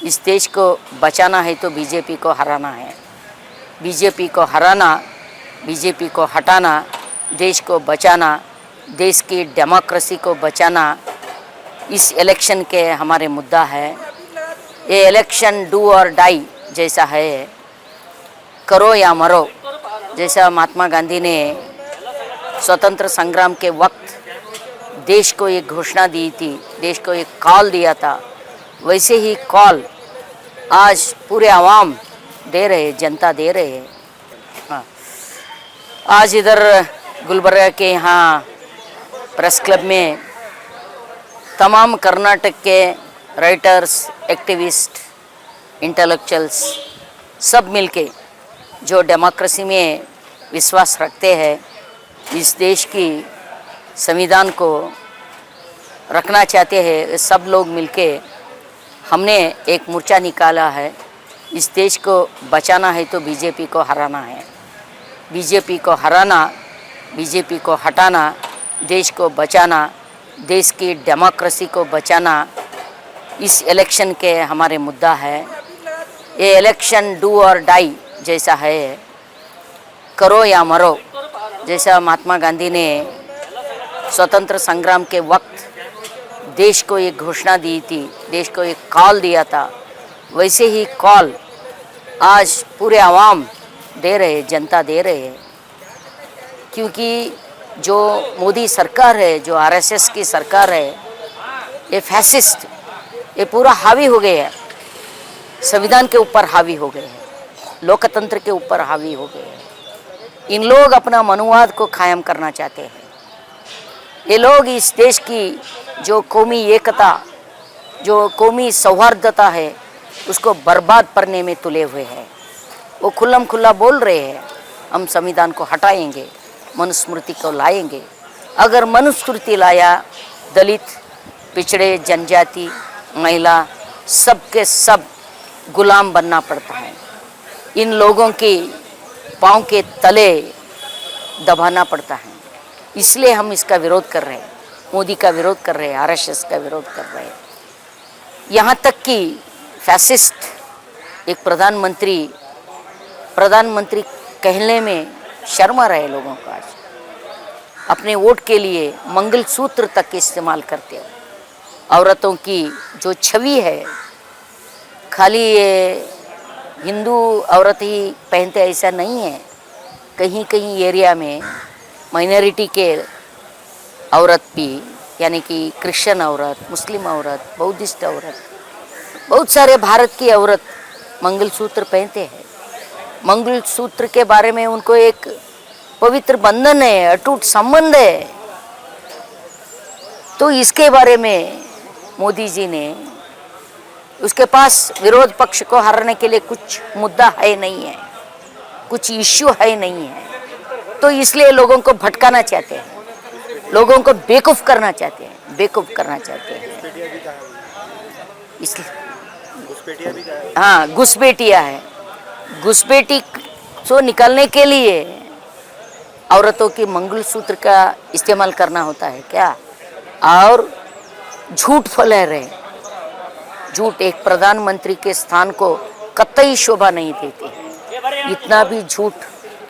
इस देश को बचाना है तो बीजेपी को हराना है। बीजेपी को हराना, बीजेपी को हटाना, देश को बचाना, देश की डेमोक्रेसी को बचाना इस इलेक्शन के हमारे मुद्दा है। ये इलेक्शन डू और डाई जैसा है, करो या मरो। जैसा महात्मा गांधी ने स्वतंत्र संग्राम के वक्त देश को एक घोषणा दी थी, देश को एक कॉल दिया था, वैसे ही कॉल आज पूरे आवाम दे रहे, जनता दे रहे हैं। हाँ, आज इधर गुलबर्गा के यहाँ प्रेस क्लब में तमाम कर्नाटक के राइटर्स, एक्टिविस्ट, इंटेलेक्चुअल्स सब मिलके जो डेमोक्रेसी में विश्वास रखते हैं, इस देश की संविधान को रखना चाहते हैं, सब लोग मिलके हमने एक मोर्चा निकाला है। इस देश को बचाना है तो बीजेपी को हराना है। बीजेपी को हराना, बीजेपी को हटाना, देश को बचाना, देश की डेमोक्रेसी को बचाना इस इलेक्शन के हमारे मुद्दा है। ये इलेक्शन डू और डाई जैसा है, करो या मरो। जैसा महात्मा गांधी ने स्वतंत्र संग्राम के वक्त देश को एक घोषणा दी थी, देश को एक कॉल दिया था, वैसे ही कॉल आज पूरे आवाम दे रहे, जनता दे रहे हैं। क्योंकि जो मोदी सरकार है, जो आरएसएस की सरकार है, ये फैसिस्ट, ये पूरा हावी हो गए हैं, संविधान के ऊपर हावी हो गए हैं, लोकतंत्र के ऊपर हावी हो गए हैं। इन लोग अपना मनुवाद को कायम करना चाहते हैं। ये लोग इस देश की जो कौमी एकता, जो कौमी सौहार्दता है, उसको बर्बाद करने में तुले हुए हैं। वो खुल्लम खुल्ला बोल रहे हैं, हम संविधान को हटाएंगे, मनुस्मृति को लाएंगे। अगर मनुस्मृति लाया, दलित, पिछड़े, जनजाति, महिला, सब के सब गुलाम बनना पड़ता है। इन लोगों की पाँव के तले दबाना पड़ता है। इसलिए हम इसका विरोध कर रहे हैं, मोदी का विरोध कर रहे हैं, आरएसएस का विरोध कर रहे हैं। यहाँ तक कि फैसिस्ट एक प्रधानमंत्री कहने में शर्म आ रहे लोगों को। आज अपने वोट के लिए मंगलसूत्र तक इस्तेमाल करते हो। औरतों की जो छवि है, खाली ये हिंदू औरत ही पहनते ऐसा नहीं है। कहीं कहीं एरिया में माइनॉरिटी के औरत भी, यानी कि क्रिश्चियन औरत, मुस्लिम औरत, बौद्धिस्ट औरत, बहुत सारे भारत की औरत मंगलसूत्र पहनते हैं। मंगलसूत्र के बारे में उनको एक पवित्र बंधन है, अटूट संबंध है। तो इसके बारे में मोदी जी ने, उसके पास विरोध पक्ष को हराने के लिए कुछ मुद्दा है नहीं है, कुछ इश्यू है नहीं है। तो इसलिए लोगों को भटकाना चाहते हैं, लोगों को बेवकूफ़ करना चाहते हैं, बेवकूफ़ करना चाहते हैं। इसलिए हाँ, घुसपैठिया है। घुसपैठी को निकालने के लिए औरतों की मंगलसूत्र का इस्तेमाल करना होता है क्या? और झूठ फैला रहे। झूठ एक प्रधानमंत्री के स्थान को कतई शोभा नहीं देते। इतना भी झूठ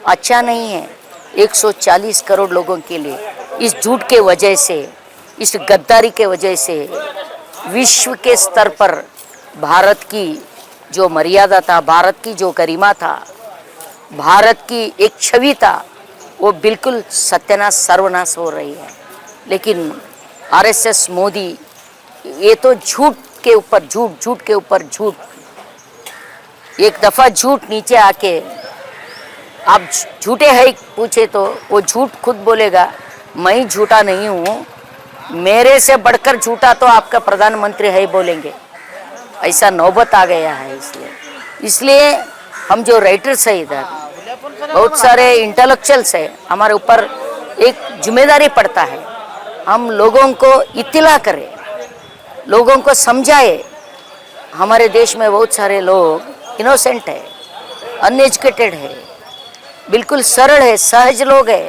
अच्छा नहीं है 140 करोड़ लोगों के लिए। इस झूठ के वजह से, इस गद्दारी के वजह से विश्व के स्तर पर भारत की जो मर्यादा था, भारत की जो गरिमा था, भारत की एक छवि था, वो बिल्कुल सत्यानाश, सर्वनाश हो रही है। लेकिन आरएसएस, मोदी, ये तो झूठ के ऊपर झूठ, झूठ के ऊपर झूठ। एक दफ़ा झूठ नीचे आके आप झूठे है पूछे तो वो झूठ खुद बोलेगा, मैं झूठा नहीं हूँ, मेरे से बढ़कर झूठा तो आपका प्रधानमंत्री है बोलेंगे। ऐसा नौबत आ गया है। इसलिए हम जो राइटर्स है, इधर बहुत सारे इंटेलेक्चुअल्स है, हमारे ऊपर एक जिम्मेदारी पड़ता है। हम लोगों को इत्तला करें, लोगों को समझाए। हमारे देश में बहुत सारे लोग इनोसेंट है, अनएजुकेटेड है, बिल्कुल सरल है, सहज लोग है,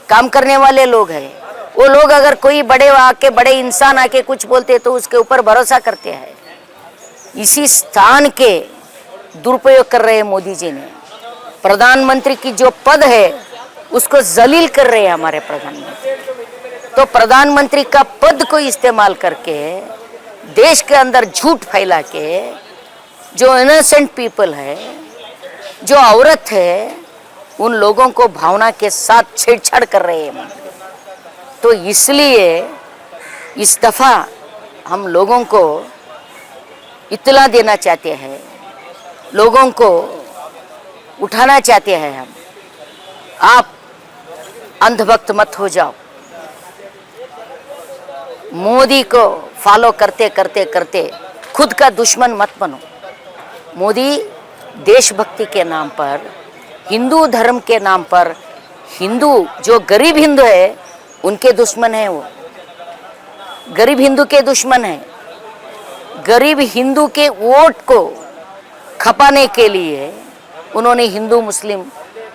काम करने वाले लोग हैं। वो लोग अगर कोई बड़े इंसान आके कुछ बोलते तो उसके ऊपर भरोसा करते हैं। इसी स्थान के दुरुपयोग कर रहे हैं मोदी जी ने। प्रधानमंत्री की जो पद है उसको जलील कर रहे हैं हमारे प्रधानमंत्री। तो प्रधानमंत्री का पद को इस्तेमाल करके देश के अंदर झूठ फैला के जो इनोसेंट पीपल है, जो औरत है, उन लोगों को भावना के साथ छेड़छाड़ कर रहे हैं। तो इसलिए इस दफ़ा हम लोगों को इत्तला देना चाहते हैं, लोगों को उठाना चाहते हैं हम, आप अंधभक्त मत हो जाओ। मोदी को फॉलो करते करते करते खुद का दुश्मन मत बनो। मोदी देशभक्ति के नाम पर, हिंदू धर्म के नाम पर, हिंदू जो गरीब हिंदू है उनके दुश्मन है। वो गरीब हिंदू के दुश्मन है। गरीब हिंदू के वोट को खपाने के लिए उन्होंने हिंदू मुस्लिम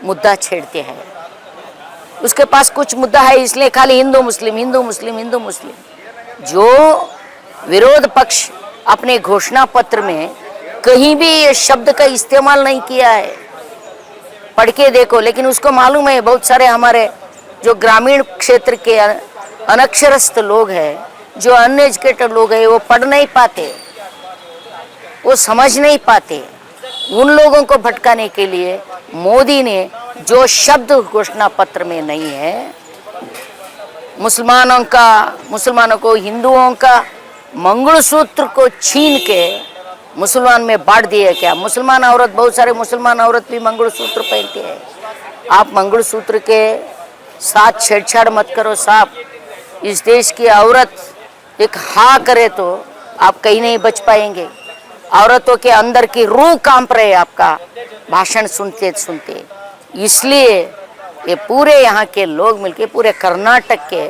मुद्दा छेड़ते हैं। उसके पास कुछ मुद्दा है इसलिए खाली हिंदू मुस्लिम हिंदू मुस्लिम हिंदू मुस्लिम। जो विरोध पक्ष अपने घोषणा पत्र में कहीं भी ये शब्द का इस्तेमाल नहीं किया है, पढ़ के देखो। लेकिन उसको मालूम है बहुत सारे हमारे जो ग्रामीण क्षेत्र के अनक्षरस्थ लोग हैं, जो अनएजुकेटेड लोग हैं, वो पढ़ नहीं पाते, वो समझ नहीं पाते। उन लोगों को भटकाने के लिए मोदी ने जो शब्द घोषणा पत्र में नहीं है, मुसलमानों को हिंदुओं का मंगलसूत्र को छीन के मुसलमान में बांट दिया। क्या मुसलमान औरत, बहुत सारे मुसलमान औरत भी मंगलसूत्र पहनते हैं। आप मंगलसूत्र के साथ छेड़छाड़ मत करो साहब। इस देश की औरत एक हाँ करे तो आप कहीं नहीं बच पाएंगे। औरतों के अंदर की रूह कांप रहे आपका भाषण सुनते सुनते। इसलिए ये पूरे यहाँ के लोग मिलके, पूरे कर्नाटक के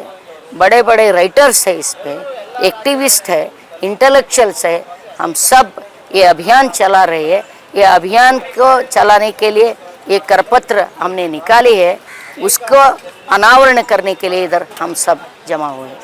बड़े बड़े राइटर्स है, इस पे एक्टिविस्ट है, इंटेलेक्चुअल्स है, हम सब ये अभियान चला रहे हैं। ये अभियान को चलाने के लिए ये करपत्र हमने निकाली है, उसको अनावरण करने के लिए इधर हम सब जमा हुए हैं।